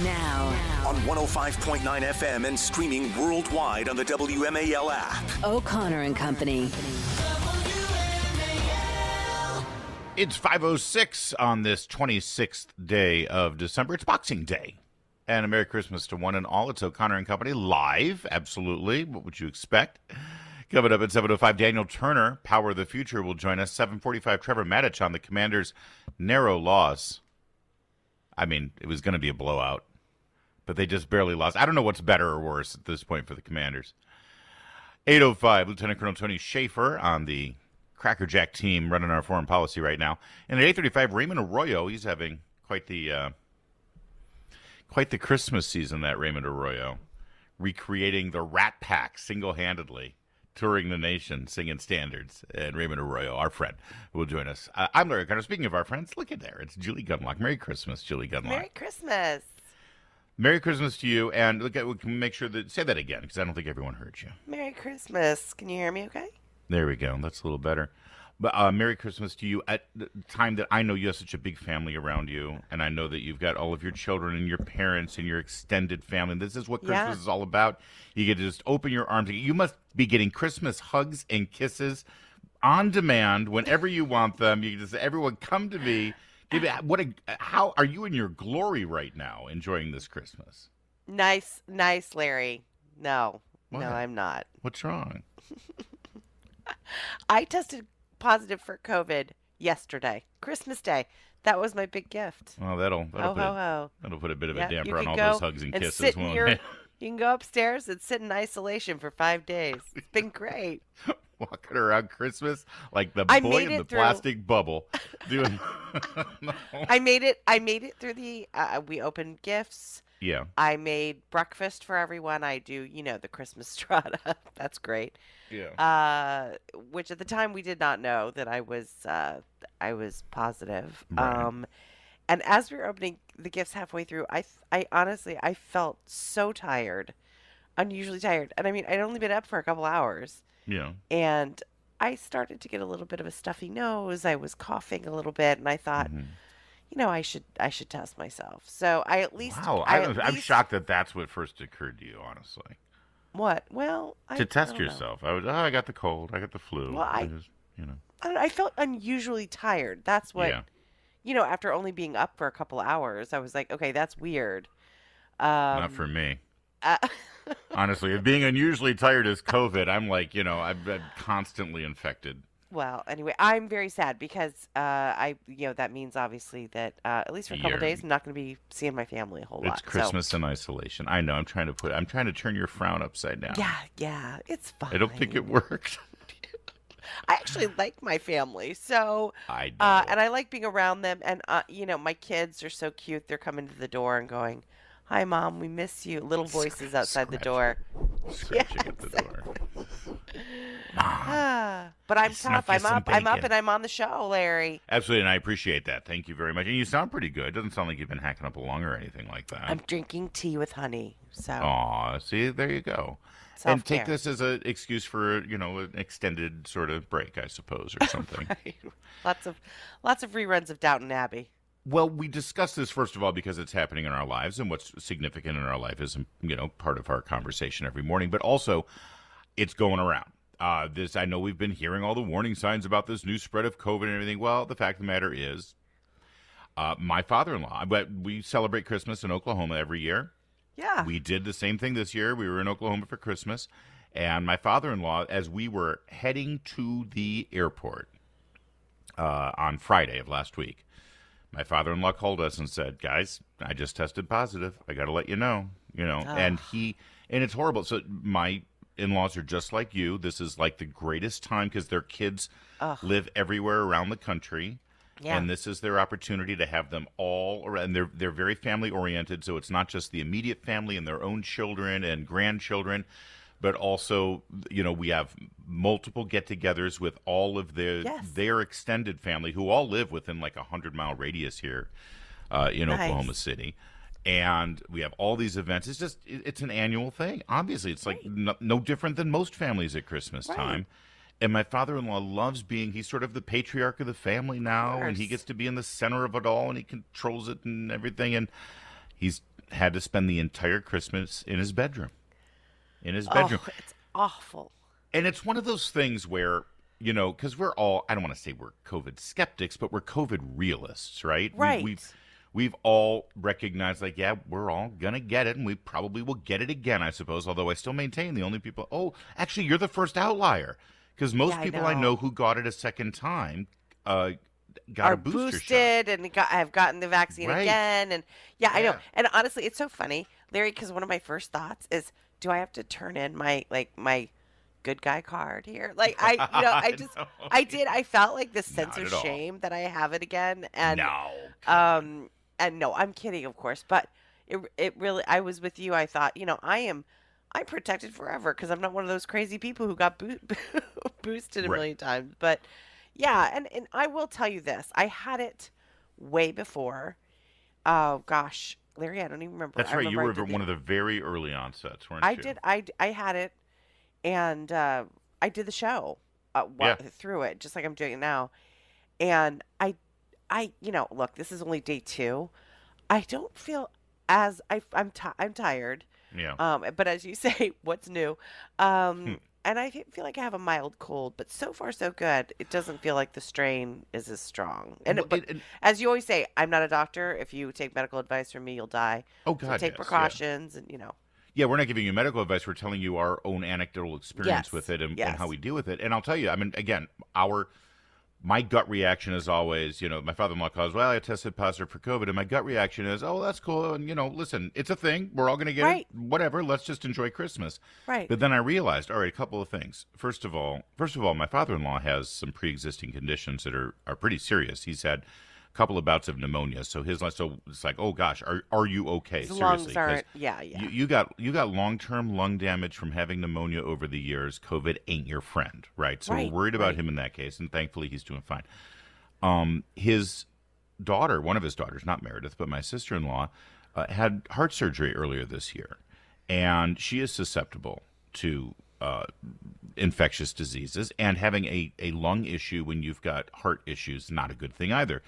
Now. On 105.9 FM and streaming worldwide on the WMAL app. O'Connor and Company. It's 5:06 on this 26th day of December. It's Boxing Day. And a Merry Christmas to one and all. It's O'Connor and Company live. Absolutely. What would you expect? Coming up at 7:05, Daniel Turner, Power of the Future, will join us. 7:45, Trevor Maddich on the Commanders' narrow loss. I mean, it was going to be a blowout, but they just barely lost. I don't know what's better or worse at this point for the Commanders. 8:05, Lieutenant Colonel Tony Schaefer on the Cracker Jack team running our foreign policy right now. And at 8:35, Raymond Arroyo, he's having quite the Christmas season, that Raymond Arroyo, recreating the Rat Pack single-handedly, touring the nation, singing standards. And Raymond Arroyo, our friend, will join us. I'm Larry O'Connor. Speaking of our friends, look at there. It's Julie Gunlock. Merry Christmas, Julie Gunlock. Merry Christmas. Merry Christmas to you. And look, we can make sure that, say that again, because I don't think everyone heard you. Merry Christmas. Can you hear me okay? There we go. That's a little better. But Merry Christmas to you at the time that I know you have such a big family around you, and I know that you've got all of your children and your parents and your extended family. This is what Christmas is all about. You get to just open your arms. You must be getting Christmas hugs and kisses on demand whenever you want them. You just everyone come to me. How are you in your glory right now, enjoying this Christmas? Nice, Larry. No, I'm not. What's wrong? I tested positive for COVID yesterday, Christmas Day. That was my big gift. Well, that'll put a bit of a damper on all those hugs and kisses, won't it? You can go upstairs and sit in isolation for 5 days. It's been great. Walking around Christmas like the boy in the plastic bubble. Doing. I made it through the. We opened gifts. Yeah. I made breakfast for everyone. I do, the Christmas strata. That's great. Yeah. Which at the time we did not know that I was positive. Right. And as we were opening the gifts halfway through, I honestly felt so tired, unusually tired. And I mean, I'd only been up for a couple hours. Yeah. And I started to get a little bit of a stuffy nose. I was coughing a little bit, and I thought. Mm-hmm. I should test myself. So I at least. Wow, I'm shocked that that's what first occurred to you. Honestly. What? Well, to test yourself. Know. I got the cold. I got the flu. Well, I felt unusually tired. That's what. Yeah. After only being up for a couple hours, I was like, okay, that's weird. Not for me. Honestly, if being unusually tired is COVID, I'm like, I'm constantly infected. Well, anyway, I'm very sad because that means obviously that at least for a couple of days, I'm not going to be seeing my family a whole lot. It's Christmas in isolation. I know. I'm trying to turn your frown upside down. Yeah, it's fine. I don't think it worked. I actually like my family, so I know. and I like being around them. And my kids are so cute. They're coming to the door and going, "Hi, Mom, we miss you." Little voices outside the door, scratching at the door. But I'm tough. I'm up and I'm on the show, Larry. Absolutely, and I appreciate that. Thank you very much. And you sound pretty good. It doesn't sound like you've been hacking up a lung or anything like that. I'm drinking tea with honey. So. Aw, see, there you go. Self-care. And take this as an excuse for, an extended sort of break, I suppose, or something. Right. Lots of reruns of Downton Abbey. Well, we discussed this, first of all, because it's happening in our lives, and what's significant in our life is, part of our conversation every morning. But also, it's going around. I know we've been hearing all the warning signs about this new spread of COVID and everything. Well, the fact of the matter is, my father-in-law, but we celebrate Christmas in Oklahoma every year. Yeah. We did the same thing this year. We were in Oklahoma for Christmas. And my father-in-law, as we were heading to the airport on Friday of last week, my father-in-law called us and said, "Guys, I just tested positive. I got to let you know." And it's horrible. So my in-laws are just like you. This is like the greatest time because their kids live everywhere around the country. Yeah. And this is their opportunity to have them all around. They're very family-oriented, so it's not just the immediate family and their own children and grandchildren, but also, we have multiple get-togethers with all of their extended family who all live within like a 100-mile radius here in Oklahoma City. And we have all these events. It's an annual thing. Obviously, it's like no different than most families at Christmas time. And my father-in-law loves he's sort of the patriarch of the family now, and he gets to be in the center of it all, and he controls it and everything. And he's had to spend the entire Christmas in his bedroom. In his bedroom. Oh, it's awful. And it's one of those things where, because we're all, I don't want to say we're COVID skeptics, but we're COVID realists, right? Right. We've all recognized, like, yeah, we're all going to get it, and we probably will get it again, I suppose, although I still maintain the only people, actually, you're the first outlier, because most people I know who got it a second time got a booster boosted shot. And have gotten the vaccine again. And I know. And honestly, it's so funny, Larry, because one of my first thoughts is, do I have to turn in my good guy card here? Like, I felt like this sense of shame that I have it again. And and no, I'm kidding, of course, but it really, I was with you. I thought, I'm protected forever because I'm not one of those crazy people who got boosted a million times. But yeah, and I will tell you this. I had it way before. Oh, gosh. Larry, I don't even remember. That's right. You were one of the very early onsets, weren't you? I had it, and I did the show through it, just like I'm doing it now. And look, this is only day 2. I don't feel I'm tired. Yeah. But as you say, what's new? And I feel like I have a mild cold, but so far so good. It doesn't feel like the strain is as strong. But as you always say, I'm not a doctor. If you take medical advice from me, you'll die. Oh God, so take precautions, and Yeah, we're not giving you medical advice. We're telling you our own anecdotal experience with it and how we deal with it. And I'll tell you, I mean, again, my gut reaction is always, my father-in-law calls, well, I tested positive for COVID, and my gut reaction is, oh, that's cool, and, listen, it's a thing. We're all going to get it. Whatever. Let's just enjoy Christmas. Right. But then I realized, all right, a couple of things. First of all, my father-in-law has some pre-existing conditions that are pretty serious. He's had a couple of bouts of pneumonia, so it's like, oh gosh, are you okay? His Seriously, lungs aren't. Yeah. You got long-term lung damage from having pneumonia over the years. COVID ain't your friend, right? So we're worried about him in that case, and thankfully he's doing fine. His daughter, one of his daughters, not Meredith, but my sister-in-law, had heart surgery earlier this year, and she is susceptible to infectious diseases, and having a lung issue when you've got heart issues, not a good thing either.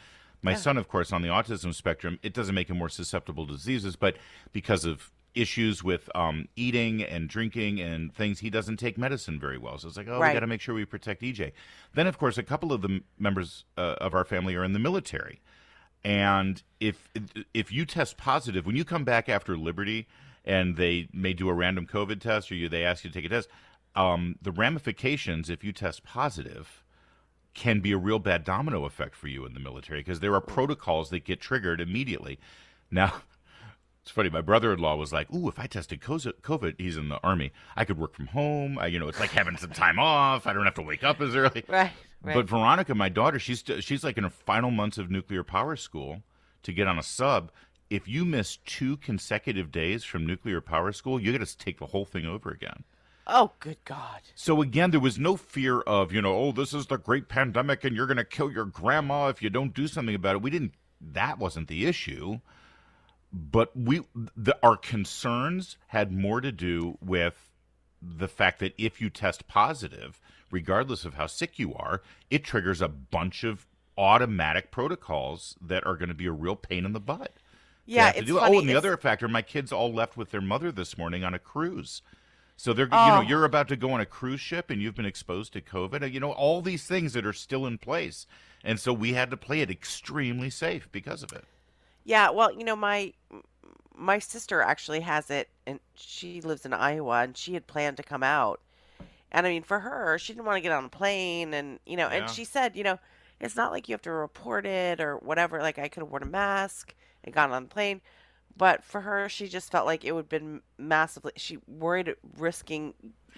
My son, of course, on the autism spectrum, it doesn't make him more susceptible to diseases, but because of issues with eating and drinking and things, he doesn't take medicine very well. So it's like, we got to make sure we protect EJ. Then, of course, a couple of the members of our family are in the military. And if you test positive, when you come back after Liberty and they may do a random COVID test or they ask you to take a test, the ramifications, if you test positive, can be a real bad domino effect for you in the military because there are protocols that get triggered immediately. Now, it's funny. My brother-in-law was like, "Ooh, if I tested COVID, he's in the Army. I could work from home. It's like having some time off. I don't have to wake up as early." Right. But Veronica, my daughter, she's like in her final months of nuclear power school to get on a sub. If you miss 2 consecutive days from nuclear power school, you got to take the whole thing over again. Oh, good God. So again, there was no fear of, this is the great pandemic and you're going to kill your grandma if you don't do something about it. That wasn't the issue. But our concerns had more to do with the fact that if you test positive, regardless of how sick you are, it triggers a bunch of automatic protocols that are going to be a real pain in the butt. Yeah, it's funny. Oh, and the other factor, my kids all left with their mother this morning on a cruise. So they're, you're about to go on a cruise ship and you've been exposed to COVID. All these things that are still in place, and so we had to play it extremely safe because of it. Yeah, well, my sister actually has it, and she lives in Iowa, and she had planned to come out, and I mean, for her, she didn't want to get on a plane, and and she said, it's not like you have to report it or whatever. Like I could have worn a mask and gotten on the plane. But for her, she just felt like it would have been massively. She worried risking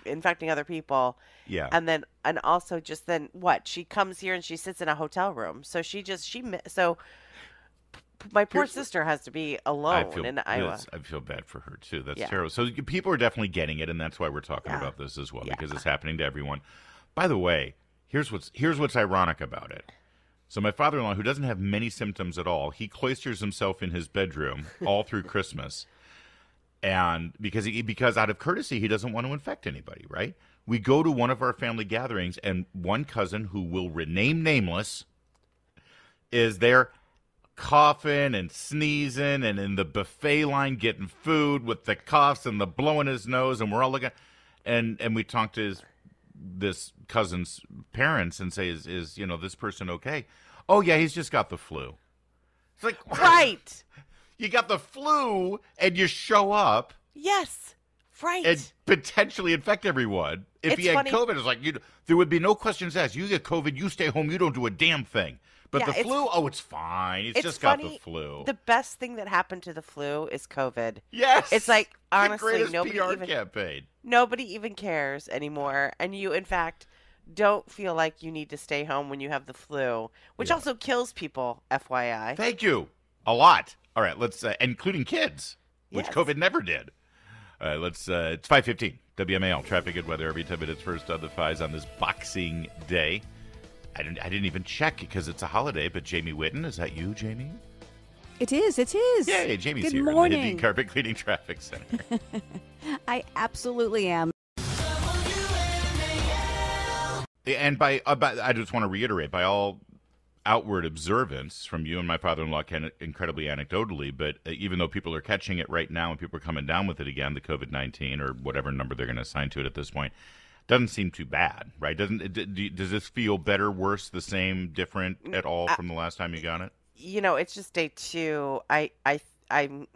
infecting other people. Yeah. And also just then what? She comes here and she sits in a hotel room. So my poor sister has to be alone in Iowa. I feel bad for her too. That's terrible. So people are definitely getting it, and that's why we're talking about this as well, because it's happening to everyone. By the way, here's what's ironic about it. So my father-in-law, who doesn't have many symptoms at all, he cloisters himself in his bedroom all through Christmas, and because out of courtesy, he doesn't want to infect anybody, right? We go to one of our family gatherings, and one cousin, who will remain nameless, is there coughing and sneezing and in the buffet line getting food with the coughs and the blowing his nose, and we're all looking, and we talked to this cousin's parents and say, is this person okay? Oh yeah, he's just got the flu. It's like, right. You got the flu and you show up. Yes. Right. And potentially infect everyone. If he had COVID, it's like there would be no questions asked. You get COVID, you stay home, you don't do a damn thing. But the flu, it's fine. It's just funny. Got the flu. The best thing that happened to the flu is COVID. Yes. It's like, honestly, nobody even cares anymore. And you, in fact, don't feel like you need to stay home when you have the flu, which also kills people, FYI. Thank you. A lot. All right, let's, including kids, which COVID never did. It's 5:15. WMAL, traffic and weather every 10 minutes first on the 5s on this Boxing Day. I didn't even check because it's a holiday, but Jamie Whitten, is that you, Jamie? It is. Yay, Jamie's here morning. In the Indy Carpet Cleaning Traffic Center. I absolutely am. And I just want to reiterate, by all outward observance from you and my father-in-law, incredibly anecdotally, but even though people are catching it right now and people are coming down with it again, the COVID-19 or whatever number they're going to assign to it at this point, doesn't seem too bad, right? Does this feel better, worse, the same, different at all from the last time you got it? It's just day 2. I'm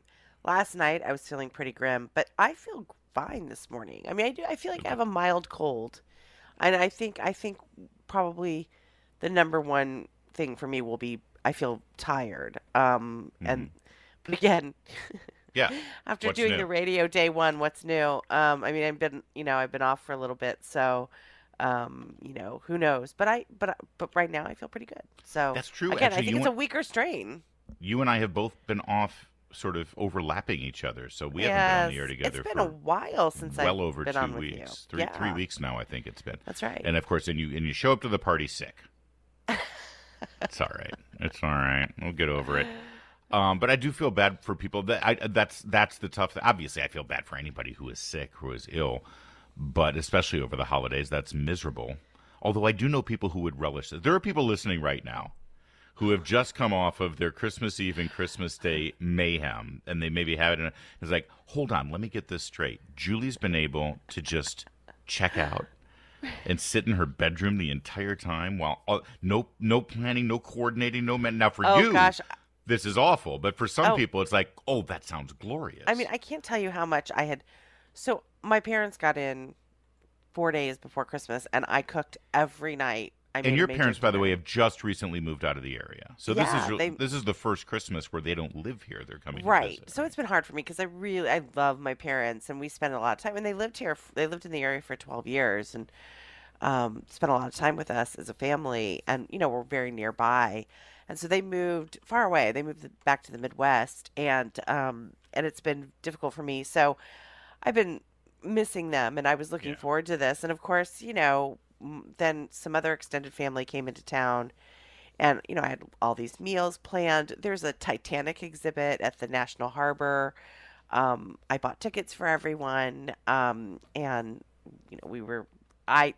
last night I was feeling pretty grim, but I feel fine this morning. I mean, I feel like I have a mild cold, and I think probably the number one thing for me will be I feel tired. But again, after what's doing new? the radio day 1, what's new? I mean, I've been off for a little bit, so who knows? But right now I feel pretty good. So that's true. Again, actually, I think it's a weaker strain. You and I have both been off, sort of overlapping each other, so we haven't been on the air together. It's been a while since I've over been 2 on weeks, with you. 3 weeks now. I think it's been. That's right. And of course, and you show up to the party sick. It's all right. It's all right. We'll get over it. But I do feel bad for people. That's the tough thing. Obviously, I feel bad for anybody who is sick, who is ill, but especially over the holidays, that's miserable. Although I do know people who would relish it. There are people listening right now who have just come off of their Christmas Eve and Christmas Day mayhem, and they maybe have it. It's like, hold on, let me get this straight. Julie's been able to just check out and sit in her bedroom the entire time while no planning, no coordinating, no men. Now for you, gosh, this is awful, but for some people, it's like, oh, that sounds glorious. I mean, I can't tell you how much I had. So my parents got in 4 days before Christmas, and I cooked every night. And your parents, by the way, have just recently moved out of the area. So this is the first Christmas where they don't live here. They're coming to visit. So it's been hard for me because I love my parents, and we spend a lot of time. And they lived here. They lived in the area for 12 years, and spent a lot of time with us as a family. And we're very nearby, and so they moved far away. They moved back to the Midwest, and it's been difficult for me. So I've been missing them, and I was looking forward to this. And of course, then some other extended family came into town, and I had all these meals planned. There's a Titanic exhibit at the National Harbor. I bought tickets for everyone, and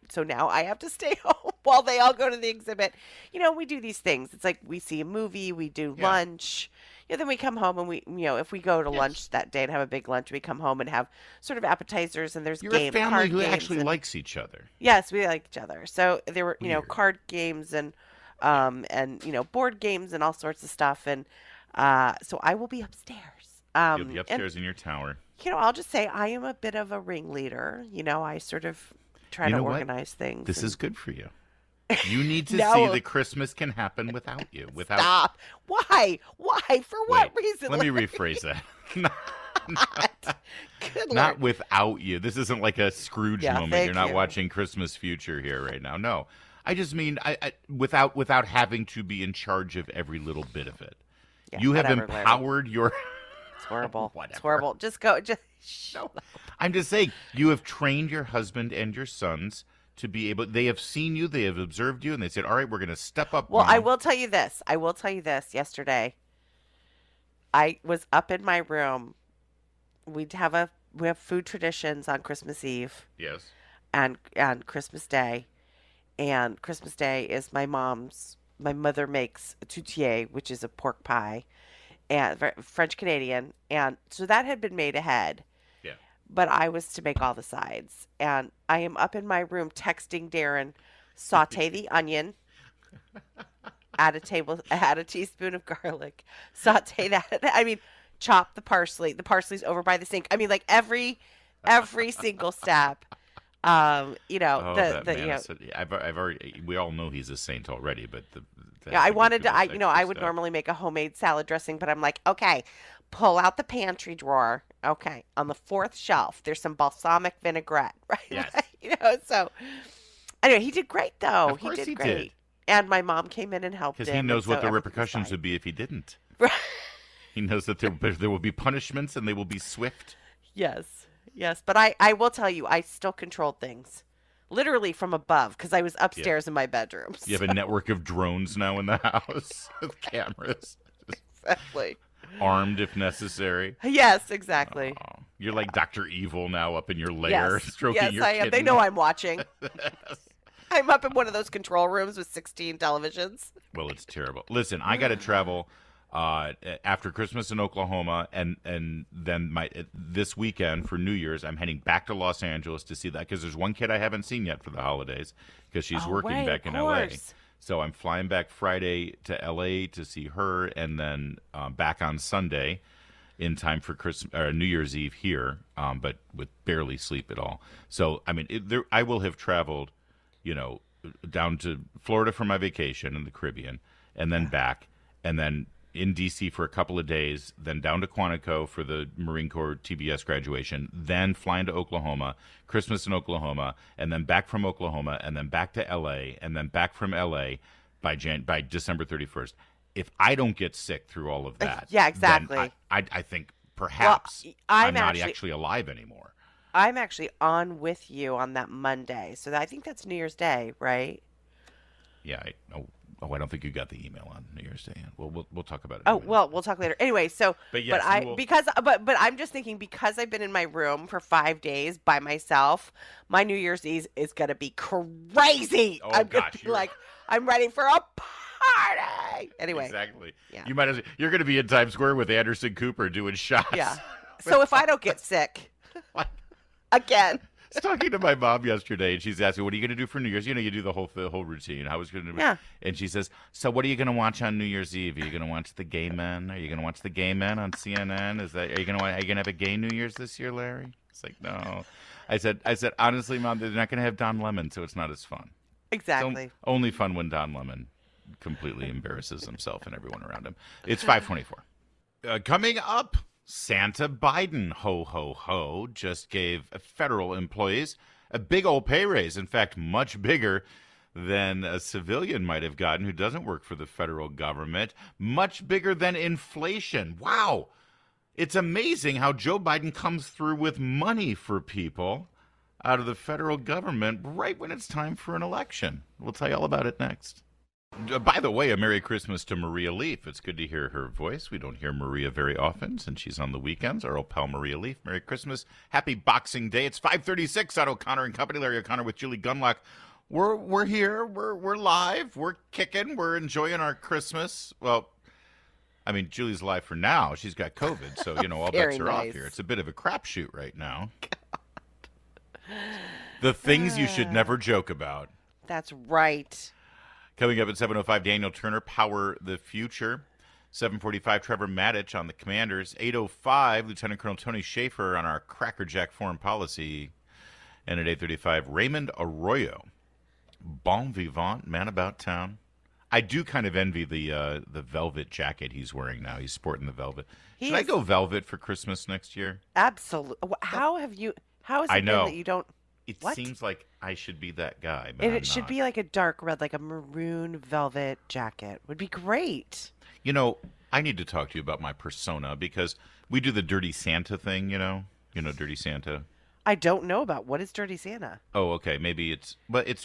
so now I have to stay home while they all go to the exhibit. We do these things. It's like we see a movie, we do lunch. Then we come home and we, if we go to lunch that day and have a big lunch, we come home and have sort of appetizers, and there's You're a family who actually likes each other. Yes, we like each other. So there were, card games and board games and all sorts of stuff. And so I will be upstairs. You'll be upstairs in your tower. I'll just say I am a bit of a ringleader. I sort of try to organize things. This is good for you. You need to see that Christmas can happen without you. Stop. Why? For what reason? Let me rephrase that. Not without you. This isn't like a Scrooge moment. You're not watching Christmas Future here right now. No. I just mean without having to be in charge of every little bit of it. Yeah, you have empowered your... It's horrible. It's horrible. Just go. No. I'm just saying, you have trained your husband and your sons to be able, they have seen you, they have observed you, and they said, all right, we're going to step up. Well, Mom. I will tell you this. Yesterday, I was up in my room. We have food traditions on Christmas Eve. Yes. And Christmas Day. And Christmas Day is my mom's my mother makes a toutier, which is a pork pie, and French Canadian, and so that had been made ahead. Yeah. But I was to make all the sides, and I am up in my room texting Darren, saute the onion, add a teaspoon of garlic, saute that. I mean, chop the parsley. The parsley's over by the sink. I mean, like every single step. That man I've already. We all know he's a saint already, but I wanted to. I would normally make a homemade salad dressing, but I'm like, okay, pull out the pantry drawer. Okay, on the 4th shelf, there's some balsamic vinaigrette, right? Yes. So anyway, he did great though. Of course he great. did. And my mom came in and helped him. Because he knows what the repercussions would be if he didn't. Right. He knows that there will be punishments and they will be swift. Yes, but I will tell you, I still controlled things, literally from above, because I was upstairs in my bedroom. You have a network of drones now in the house with cameras. Exactly. Armed if necessary. Yes, exactly. Oh, you're like Dr. Evil now up in your lair, stroking your I am. kitten. They know I'm watching. I'm up in one of those control rooms with 16 televisions. Well, it's terrible. Listen, I got to travel after Christmas in Oklahoma, and then this weekend for New Year's, I'm heading back to Los Angeles to see that, because there's one kid I haven't seen yet for the holidays because she's working back in LA. So I'm flying back Friday to LA to see her, and then back on Sunday in time for Christmas or New Year's Eve here, but with barely sleep at all. So I mean, I will have traveled, down to Florida for my vacation in the Caribbean, and then back, and then in D.C. for a couple of days, then down to Quantico for the Marine Corps TBS graduation, then flying to Oklahoma, Christmas in Oklahoma, and then back from Oklahoma, and then back to L.A., and then back from L.A. by December 31st. If I don't get sick through all of that, yeah, exactly. then I think perhaps I'm not actually alive anymore. I'm actually on with you on that Monday, so I think that's New Year's Day, right? Yeah, I don't think you got the email on New Year's Day. We'll talk about it. Oh, well, we'll talk later. Anyway, so but yes, but I'm just thinking, because I've been in my room for 5 days by myself, my New Year's Eve is gonna be crazy. Oh, I'm gosh, gonna be like, I'm ready for a party. Anyway, exactly. Yeah. You're going to be in Times Square with Anderson Cooper doing shots. Yeah. So if I don't get sick again. I was talking to my mom yesterday, and she's asking, "What are you going to do for New Year's?" You do the whole routine. How was going to? Yeah. And she says, "So what are you going to watch on New Year's Eve? Are you going to watch the Gay Men? Are you going to watch the Gay Men on CNN? Are you going to have a gay New Year's this year, Larry?" It's like, no. I said, honestly, Mom, they're not going to have Don Lemon, so it's not as fun. Exactly. It's only fun when Don Lemon completely embarrasses himself and everyone around him. It's 5:24. Coming up. Santa Biden, ho, ho, ho, just gave federal employees a big old pay raise. In fact, much bigger than a civilian might have gotten who doesn't work for the federal government. Much bigger than inflation. Wow. It's amazing how Joe Biden comes through with money for people out of the federal government right when it's time for an election. We'll tell you all about it next. By the way, a Merry Christmas to Maria Leaf. It's good to hear her voice. We don't hear Maria very often since she's on the weekends. Our old pal Maria Leaf. Merry Christmas. Happy Boxing Day. It's 5:36 on O'Connor and Company. Larry O'Connor with Julie Gunlock. We're here. We're live. We're kicking. We're enjoying our Christmas. Well, I mean, Julie's live for now. She's got COVID, so all bets are off here. It's a bit of a crapshoot right now. The things you should never joke about. That's right. Coming up at 7:05, Daniel Turner, Power the Future. 7:45, Trevor Maddich on the Commanders. 8:05, Lieutenant Colonel Tony Schaefer on our crackerjack foreign policy. And at 8:35, Raymond Arroyo, bon vivant, man about town. I do kind of envy the velvet jacket he's wearing now. He's sporting the velvet. Should I go velvet for Christmas next year? Absolutely. How is it been that you don't? It seems like I should be that guy, but it should be like a dark red, like a maroon velvet jacket. Would be great. I need to talk to you about my persona because we do the Dirty Santa thing, Dirty Santa. I don't know about what is Dirty Santa. Oh, okay. Maybe it's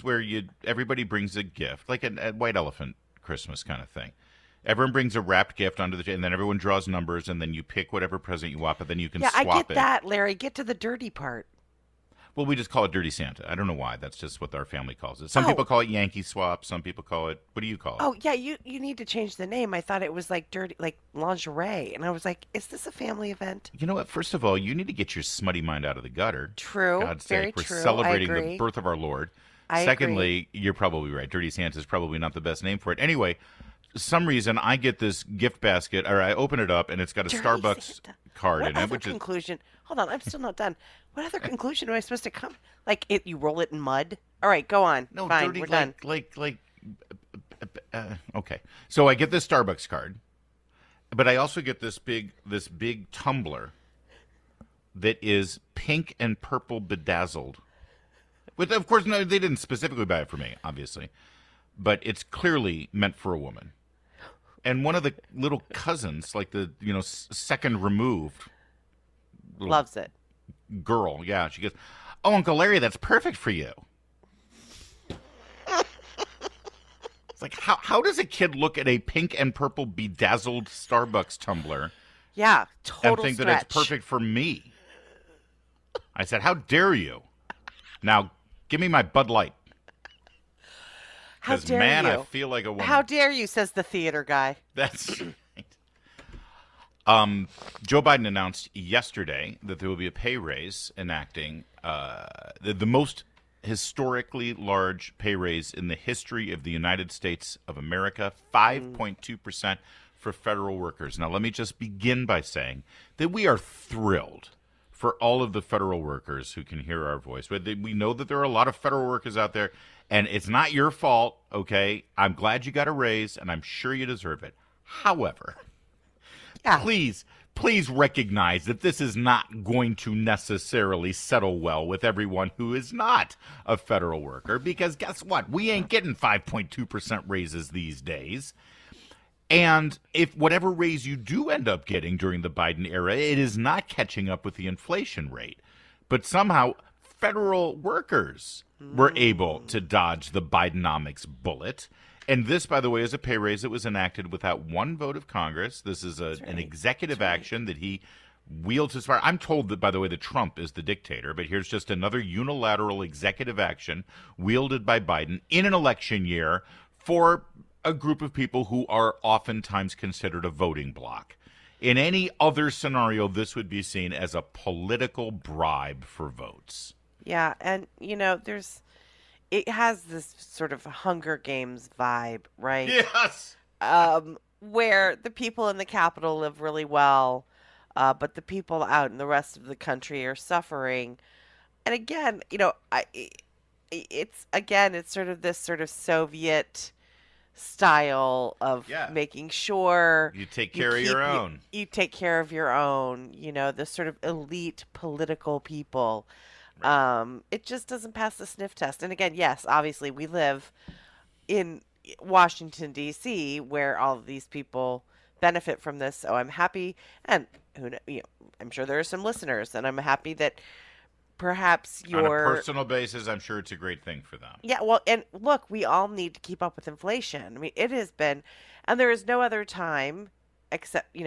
where everybody brings a gift, like a white elephant Christmas kind of thing. Everyone brings a wrapped gift onto and then everyone draws numbers, and then you pick whatever present you want, but then you can swap it. I get that, Larry. Get to the dirty part. Well, we just call it Dirty Santa. I don't know why. That's just what our family calls it. Some Oh. people call it Yankee Swap. Some people call it, what do you call it? Oh yeah, you need to change the name. I thought it was like dirty, like lingerie, and I was like, is this a family event? You know what? First of all, you need to get your smutty mind out of the gutter. True, God's very sake, we're true. I celebrating the agree. birth of our Lord. I Secondly, you're probably right. Dirty Santa is probably not the best name for it. Anyway, some reason I get this gift basket, or I open it up, and it's got a Dirty Starbucks Santa. card What in it, other which is conclusion? Hold on, I'm still not done. What other conclusion am I supposed to come? Like it, you roll it in mud? All right, go on. no Fine, dirty we're done. Okay. So I get this Starbucks card, but I also get this big tumbler that is pink and purple bedazzled. But of course, no, they didn't specifically buy it for me, obviously, but it's clearly meant for a woman. And one of the little cousins, like the second removed little Loves it. girl, yeah, she goes, "Oh, Uncle Larry, that's perfect for you." It's like, how does a kid look at a pink and purple bedazzled Starbucks tumbler Yeah, total and think stretch. that it's perfect for me? I said, "How dare you? Now, give me my Bud Light." How 'Cause, dare man, you? I feel like a woman. How dare you? Says the theater guy. That's right. Joe Biden announced yesterday that there will be a pay raise enacting the most historically large pay raise in the history of the United States of America, 5.2% for federal workers. Now, let me just begin by saying that we are thrilled for all of the federal workers who can hear our voice. But we know that there are a lot of federal workers out there, and it's not your fault, okay? I'm glad you got a raise, and I'm sure you deserve it. However, Yeah. please recognize that this is not going to necessarily settle well with everyone who is not a federal worker, because guess what? We ain't getting 5.2% raises these days. And if whatever raise you do end up getting during the Biden era, it is not catching up with the inflation rate. But somehow federal workers were able to dodge the Bidenomics bullet. And this, by the way, is a pay raise that was enacted without one vote of Congress. This is an executive action that he wields as far. I'm told that, by the way, that Trump is the dictator, but here's just another unilateral executive action wielded by Biden in an election year for a group of people who are oftentimes considered a voting bloc. In any other scenario, this would be seen as a political bribe for votes. Yeah, and it has this sort of Hunger Games vibe, right? Yes. Where the people in the Capitol live really well, but the people out in the rest of the country are suffering. And again, it's sort of this sort of Soviet style of making sure You take care of your own. You take care of your own, the sort of elite political people. It just doesn't pass the sniff test. And again, yes, obviously we live in Washington, D.C., where all of these people benefit from this. So I'm happy, and I'm sure there are some listeners, and I'm happy that perhaps On a personal basis, I'm sure it's a great thing for them. Yeah, well, and look, we all need to keep up with inflation. I mean, it has been, and there is no other time except,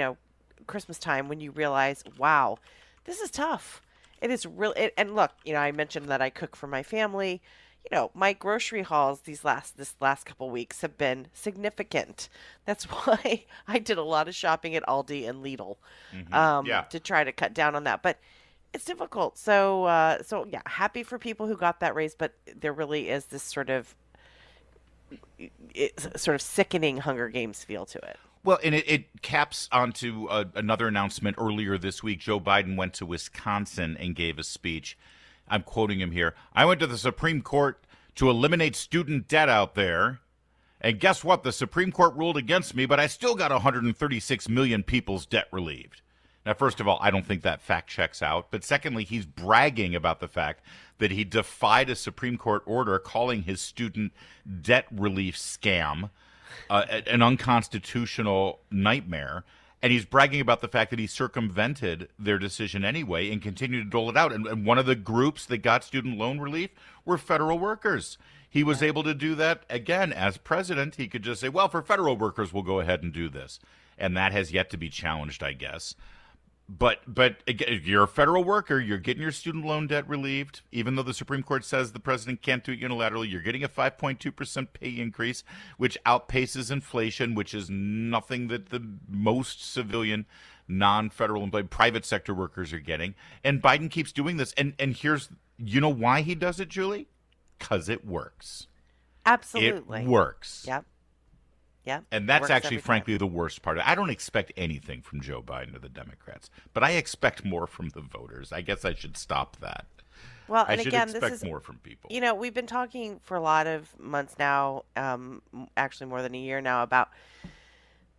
Christmas time when you realize, wow, this is tough. It is really, and look, I mentioned that I cook for my family. My grocery hauls this last couple weeks have been significant. That's why I did a lot of shopping at Aldi and Lidl, to try to cut down on that. But it's difficult. So yeah, happy for people who got that raise, but there really is this sort of sickening Hunger Games feel to it. Well, and it caps onto another announcement earlier this week. Joe Biden went to Wisconsin and gave a speech. I'm quoting him here. "I went to the Supreme Court to eliminate student debt out there. And guess what? The Supreme Court ruled against me, but I still got 136 million people's debt relieved." Now, first of all, I don't think that fact checks out. But secondly, he's bragging about the fact that he defied a Supreme Court order calling his student debt relief scam an unconstitutional nightmare. And he's bragging about the fact that he circumvented their decision anyway and continued to dole it out. And one of the groups that got student loan relief were federal workers. He was able to do that, again, as president. He could just say, well, for federal workers, we'll go ahead and do this. And that has yet to be challenged, I guess. But again, you're a federal worker. You're getting your student loan debt relieved, even though the Supreme Court says the president can't do it unilaterally. You're getting a 5.2% pay increase, which outpaces inflation, which is nothing that the most civilian, non-federal employed private sector workers are getting. And Biden keeps doing this. And here's, you know why he does it, Julie? Because it works. Absolutely. It works. Yep. Yeah, and that's actually, frankly, the worst part. I don't expect anything from Joe Biden or the Democrats, but I expect more from the voters. I guess I should stop that. Well, I and should again, expect this is more from people. You know, we've been talking for a lot of months now, actually more than a year now, about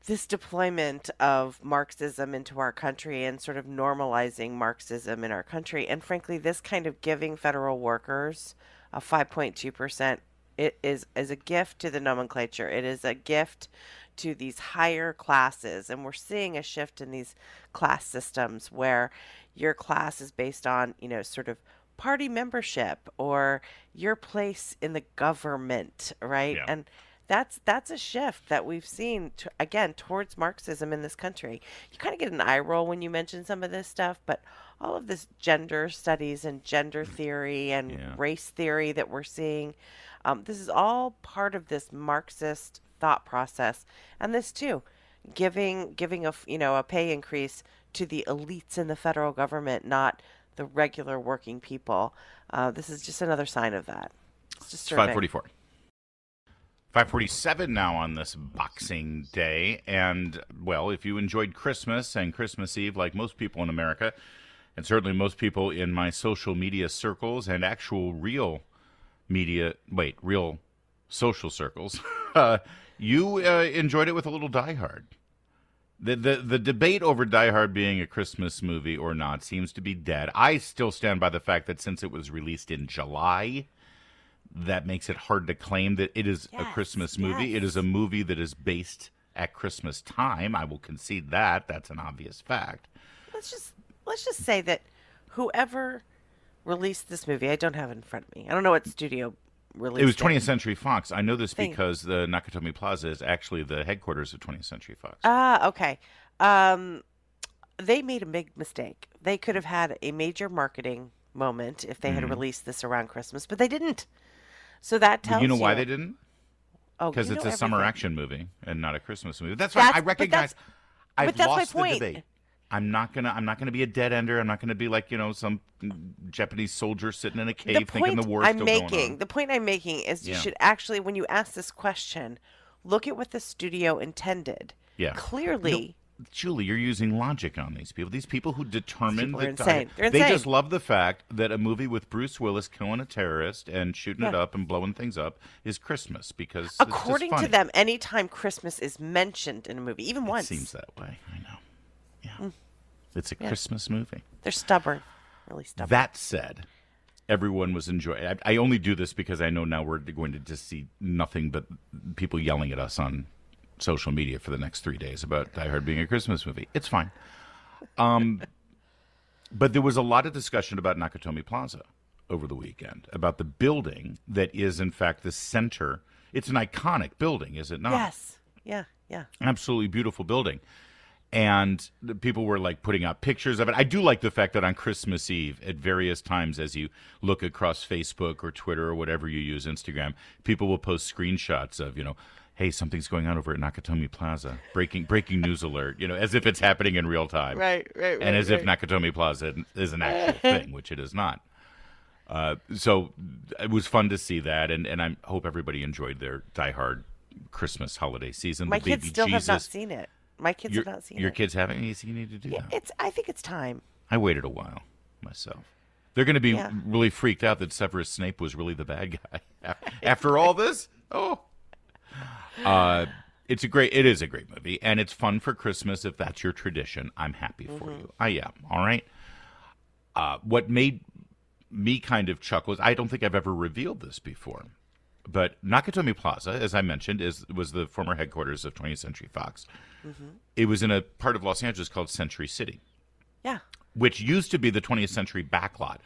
this deployment of Marxism into our country and sort of normalizing Marxism in our country. And frankly, this kind of giving federal workers a 5.2%. It is a gift to the nomenclature. It is a gift to these higher classes. And we're seeing a shift in these class systems where your class is based on, sort of party membership or your place in the government, right? Yeah. And that's a shift that we've seen, again, towards Marxism in this country. You kind of get an eye roll when you mention some of this stuff, but all of this gender studies and gender theory and race theory that we're seeing, this is all part of this Marxist thought process. And this too, giving a pay increase to the elites in the federal government, not the regular working people. This is just another sign of that. It's disturbing. 544. 547 now on this Boxing Day. And, well, if you enjoyed Christmas and Christmas Eve like most people in America, and certainly most people in my social media circles and actual real social circles, you enjoyed it with a little Die Hard. The debate over Die Hard being a Christmas movie or not seems to be dead. I still stand by the fact that since it was released in July, that makes it hard to claim that it is a Christmas movie. Yes. It is a movie that is based at Christmas time. I will concede that. That's an obvious fact. Let's just say that whoever released this movie, I don't have it in front of me. I don't know what studio released it. It was 20th Century Fox. I know this because the Nakatomi Plaza is actually the headquarters of 20th Century Fox. Okay. They made a big mistake. They could have had a major marketing moment if they had released this around Christmas, but they didn't. So that tells you. Why they didn't? Oh, because it's a summer everything. action movie and not a Christmas movie. That's right. I recognize. I've that's lost my the point. debate. I'm not gonna be a dead ender. I'm not gonna be like some Japanese soldier sitting in a cave thinking the war's still going on. The point I'm making is you should actually, when you ask this question, look at what the studio intended. Yeah. Clearly. Julie, you're using logic on these people. These people who determine They're insane. They're they insane. just love the fact that a movie with Bruce Willis killing a terrorist and shooting it up and blowing things up is Christmas because according it's just to them, anytime Christmas is mentioned in a movie, even once, it seems that way. I know. Yeah, it's a Christmas movie. They're stubborn, really stubborn. That said, everyone was enjoying. I only do this because I know now we're going to just see nothing but people yelling at us on social media for the next 3 days about Die Hard being a Christmas movie. It's fine. But there was a lot of discussion about Nakatomi Plaza over the weekend, about the building that is, in fact, the center. It's an iconic building, is it not? Yes. Yeah. Absolutely beautiful building. And the people were like putting out pictures of it. I do like the fact that on Christmas Eve, at various times, as you look across Facebook or Twitter or whatever you use, Instagram, people will post screenshots of, hey, something's going on over at Nakatomi Plaza. Breaking news alert, as if it's happening in real time. Right. And as if Nakatomi Plaza is an actual thing, which it is not. So it was fun to see that, and I hope everybody enjoyed their Die Hard Christmas holiday season. My The kids baby still Jesus. have not seen it. My kids have not seen it. Your kids haven't? You need to do that. I think it's time. I waited a while myself. They're going to be really freaked out that Severus Snape was really the bad guy. After all this? Oh. It is a great movie, and it's fun for Christmas if that's your tradition. I'm happy for you. I am. All right. What made me kind of chuckle is I don't think I've ever revealed this before, but Nakatomi Plaza, as I mentioned, was the former headquarters of 20th Century Fox. It was in a part of Los Angeles called Century City. Yeah. Which used to be the 20th Century backlot.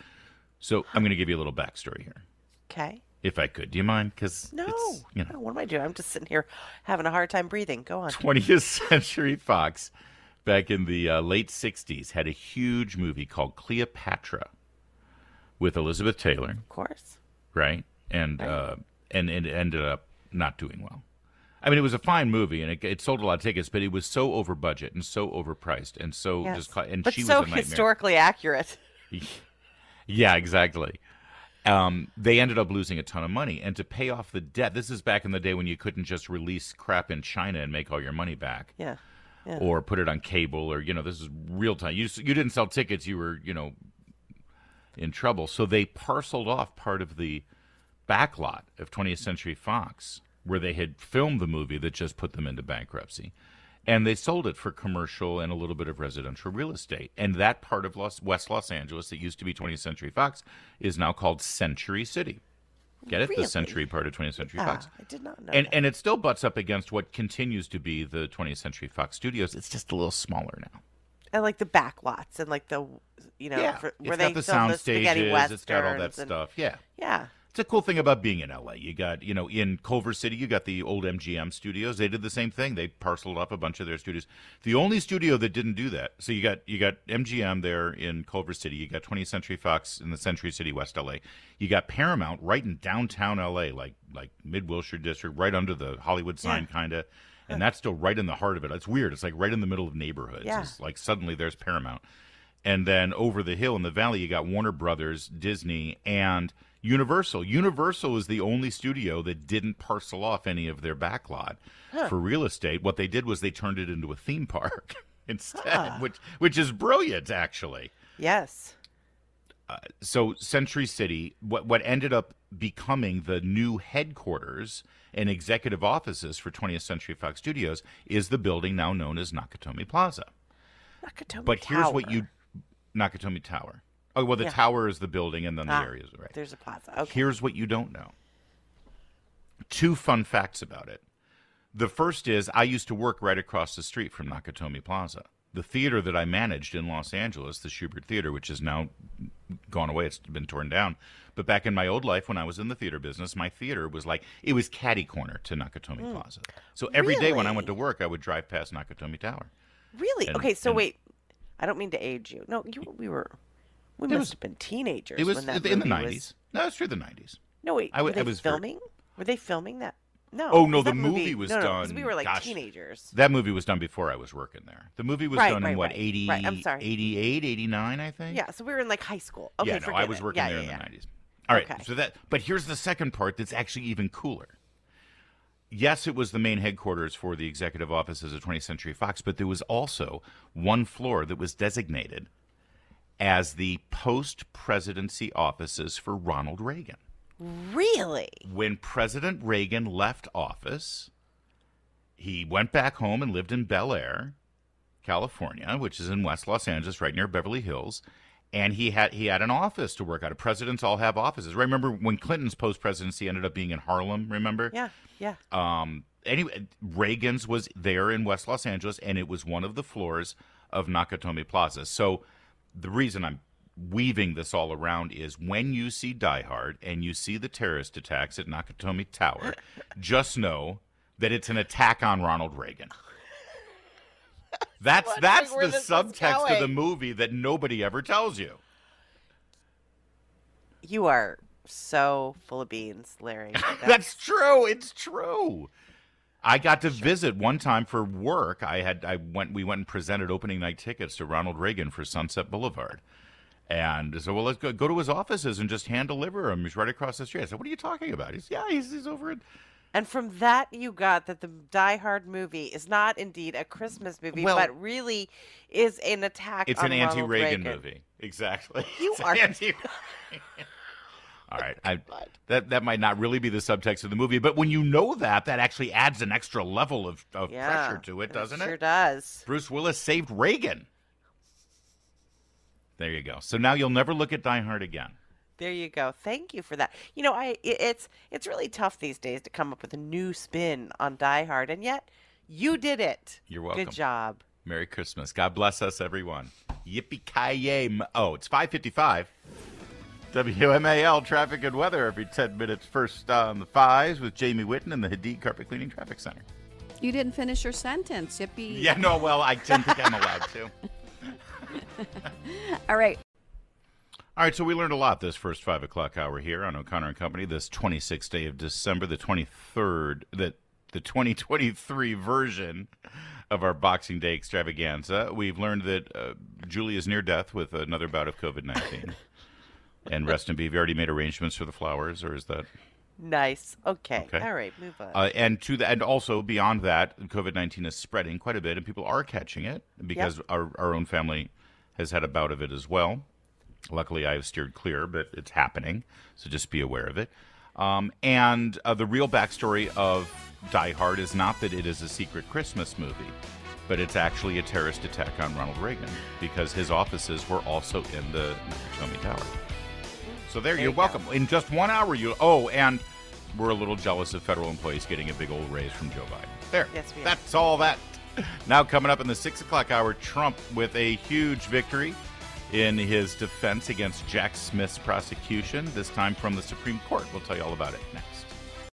So I'm going to give you a little backstory here. Okay. If I could. Do you mind? Because No, what am I doing? I'm just sitting here having a hard time breathing. Go on. 20th Century Fox back in the late 60s, had a huge movie called Cleopatra with Elizabeth Taylor, Of course. right? And it ended up not doing well. I mean, it was a fine movie, and it sold a lot of tickets, but it was so over budget and so overpriced and so Yes. and But she so was a nightmare. historically accurate. Yeah, exactly. They ended up losing a ton of money, and to pay off the debt, this is back in the day when you couldn't just release crap in China and make all your money back. Yeah. Yeah. Or put it on cable, or this is real time. You didn't sell tickets, you were in trouble. So they parceled off part of the backlot of 20th Century Fox, where they had filmed the movie that just put them into bankruptcy, and they sold it for commercial and a little bit of residential real estate. And that part of West Los Angeles that used to be 20th Century Fox is now called Century City. Get it? Really? The Century part of 20th Century Fox. I did not know And that. and it still butts up against what continues to be the 20th Century Fox Studios. It's just a little smaller now. And like the back lots and like the, Yeah, where it's they got the film sound the spaghetti stages. westerns. It's got all that and- stuff. Yeah. Yeah. It's a cool thing about being in LA. You got, in Culver City, you got the old MGM studios. They did the same thing. They parceled off a bunch of their studios. The only studio that didn't do that, so you got MGM there in Culver City. You got 20th Century Fox in the Century City, West LA. You got Paramount right in downtown LA, like Mid-Wilshire District, right under the Hollywood sign, kind of. And that's still right in the heart of it. It's weird. It's like right in the middle of neighborhoods. Yeah. It's like suddenly there's Paramount. And then over the hill in the valley, you got Warner Brothers, Disney, and Universal. Universal is the only studio that didn't parcel off any of their backlot for real estate. What they did was they turned it into a theme park instead, which is brilliant, actually. Yes. So Century City, what ended up becoming the new headquarters and executive offices for 20th Century Fox Studios is the building now known as Nakatomi Plaza. Nakatomi But Tower. here's what Nakatomi Tower. Oh, well, the tower is the building, and then the areas, right? There's a plaza. Okay. Here's what you don't know. 2 fun facts about it. The first is I used to work right across the street from Nakatomi Plaza. The theater that I managed in Los Angeles, the Schubert Theater, which is now gone away, it's been torn down. But back in my old life, when I was in the theater business, my theater was it was catty corner to Nakatomi Plaza. So every day when I went to work, I would drive past Nakatomi Tower. Really? And- okay, so and- wait. I don't mean to age you. No, we must have been teenagers. It was when that in the movie 90s. was- No, it's through the 90s. No, wait. I Were was- they I was very- filming? Were they filming that? No. Oh, no, 'cause the that movie was no, done. because we were like gosh, teenagers. That movie was done before I was working there. The movie was Right, done in, right, what, right. 80, Right, I'm sorry. 88, 89, I think? Yeah, so we were in like high school. Okay, yeah, no, I forget was it. working Yeah, there yeah, in the yeah. 90s. All right, Okay. but here's the second part that's actually even cooler. Yes, it was the main headquarters for the executive offices of 20th Century Fox, but there was also one floor that was designated as the post-presidency offices for Ronald Reagan. Really? When President Reagan left office, he went back home and lived in Bel Air, California, which is in West Los Angeles, right near Beverly Hills. And he had an office to work out. Presidents all have offices. Remember when Clinton's post-presidency ended up being in Harlem, remember? Yeah, yeah. Anyway, Reagan's was there in West Los Angeles, and it was one of the floors of Nakatomi Plaza. So the reason I'm weaving this all around is when you see Die Hard and you see the terrorist attacks at Nakatomi Tower, just know that it's an attack on Ronald Reagan. That's where the this is subtext of the going. movie that nobody ever tells you. You are so full of beans, Larry. That's true. It's true. I got to visit one time for work. We went and presented opening night tickets to Ronald Reagan for Sunset Boulevard. And so, well, let's go to his offices and just hand deliver him. He's right across the street. I said, what are you talking about? He's over at... And from that, you got that the Die Hard movie is not indeed a Christmas movie, Well, but really is an attack It's on an Ronald anti-Reagan Reagan. movie. Exactly. You It's are- All right. That might not really be the subtext of the movie, but when you know that actually adds an extra level of Yeah, pressure to it, doesn't Sure it? does. Bruce Willis saved Reagan. There you go. So now you'll never look at Die Hard again. There you go. Thank you for that. You know, it's really tough these days to come up with a new spin on Die Hard, and yet you did it. You're welcome. Good job. Merry Christmas. God bless us, everyone. Yippee-ki-yay. Oh, it's 5:55. WMAL traffic and weather every 10 minutes. First on the 5s with Jamie Whitten in the Hadid Carpet Cleaning Traffic Center. You didn't finish your sentence. Yippee. Yeah, no, well, I didn't think I'm allowed to. All right. All right, so we learned a lot this first 5 o'clock hour here on O'Connor and Company, this 26th day of December, the 23rd, the 2023 version of our Boxing Day extravaganza. We've learned that Julie is near death with another bout of COVID-19. And rest in peace. Have you already made arrangements for the flowers, or is that... Nice. Okay. All right. Move on. And also beyond that, COVID-19 is spreading quite a bit, and people are catching it because our own family has had a bout of it as well. Luckily, I have steered clear, but it's happening, so just be aware of it. And the real backstory of Die Hard is not that it is a secret Christmas movie, but it's actually a terrorist attack on Ronald Reagan because his offices were also in the Nakatomi Tower. So there you're welcome. In just 1 hour, and we're a little jealous of federal employees getting a big old raise from Joe Biden. There. Yes, we are. That's all that. Now coming up in the 6 o'clock hour, Trump with a huge victory in his defense against Jack Smith's prosecution, this time from the Supreme Court. We'll tell you all about it next.